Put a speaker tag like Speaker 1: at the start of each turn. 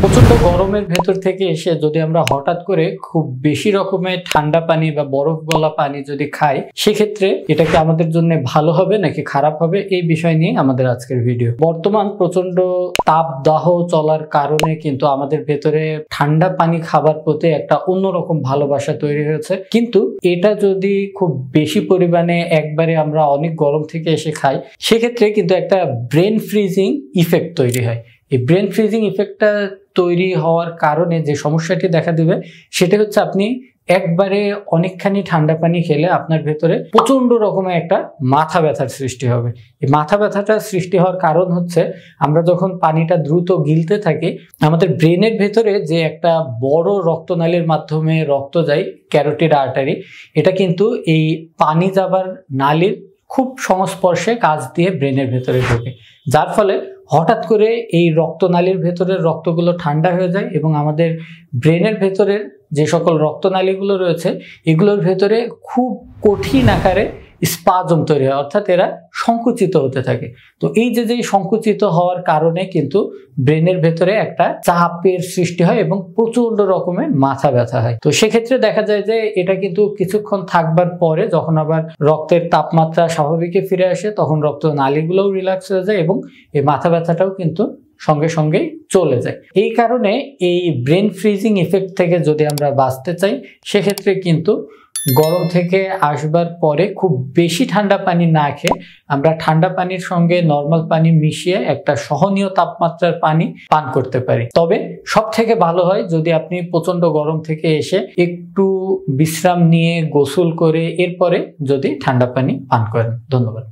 Speaker 1: প্রচন্ড গরমের ভেতর থেকে এসে যদি আমরা হঠাৎ করে খুব বেশি রকমের ঠান্ডা পানি বা বরফ গলা পানি যদি খাই, সেক্ষেত্রে এটা কি আমাদের জন্য ভালো হবে নাকি খারাপ হবে, এই বিষয় নিয়ে আমাদের আজকের ভিডিও। বর্তমান প্রচন্ড তাপদাহ চলার কারণে কিন্তু আমাদের ভেতরে ঠান্ডা পানি খাবার প্রতি একটা অন্যরকম ভালোবাসা তৈরি হয়েছে, কিন্তু এটা যদি খুব বেশি পরিমাণে একবারে আমরা অনেক গরম থেকে এসে খাই, সেক্ষেত্রে কিন্তু একটা ব্রেন ফ্রিজিং ইফেক্ট তৈরি হয়। এই ব্রেন ফ্রিজিং ইফেক্টটা তৈরি হওয়ার কারণে যে সমস্যাটি দেখা দিবে সেটা হচ্ছে আপনি একবারে অনেকখানি ঠান্ডা পানি খেলে আপনার ভেতরে প্রচন্ড রকমের একটা মাথা ব্যথার সৃষ্টি হবে। এই মাথা ব্যথাটা সৃষ্টি হওয়ার কারণ হচ্ছে আমরা যখন পানিটা দ্রুত গিলতে থাকি, আমাদের ব্রেনের ভেতরে যে একটা বড় রক্তনালীর মাধ্যমে রক্ত যায়, ক্যারোটিড আর্টারি, এটা কিন্তু এই পানি যাবার নালীর খুব সংস্পর্শে কাজ দিয়ে ব্রেনের ভেতরে ঢোকে, যার ফলে হঠাৎ করে এই রক্তনালীর ভেতরের রক্তগুলো ঠান্ডা হয়ে যায় এবং আমাদের ব্রেনের ভেতরের যে সকল রক্তনালীগুলো রয়েছে এগুলোর ভেতরে খুব কঠিন আকারে স্পাজম তৈরি হয়, অর্থাৎ এরা সংকুচিত হতে থাকে। তো এই যে সংকুচিত হওয়ার কারণে কিন্তু ব্রেনের ভেতরে একটা চাপের সৃষ্টি হয় এবং প্রচন্ড রকমের মাথা ব্যথা হয়। তো সেক্ষেত্রে দেখা যায় যে এটা কিন্তু কিছুক্ষণ থাকবার পরে যখন আবার রক্তের তাপমাত্রা স্বাভাবিকে ফিরে আসে, তখন রক্ত নালীগুলোও রিল্যাক্স হয়ে যায় এবং এই মাথা ব্যথাটাও কিন্তু সঙ্গে সঙ্গেই চলে যায়। এই কারণে এই ব্রেন ফ্রিজিং ইফেক্ট থেকে যদি আমরা বাঁচতে চাই, সেক্ষেত্রে কিন্তু গরম থেকে আসবার পরে খুব বেশি ঠান্ডা পানি না খেয়ে আমরা ঠান্ডা পানির সঙ্গে নর্মাল পানি মিশিয়ে একটা সহনীয় তাপমাত্রার পানি পান করতে পারি। তবে সব থেকে ভালো হয় যদি আপনি প্রচন্ড গরম থেকে এসে একটু বিশ্রাম নিয়ে গোসল করে এরপরে যদি ঠান্ডা পানি পান করেন। ধন্যবাদ।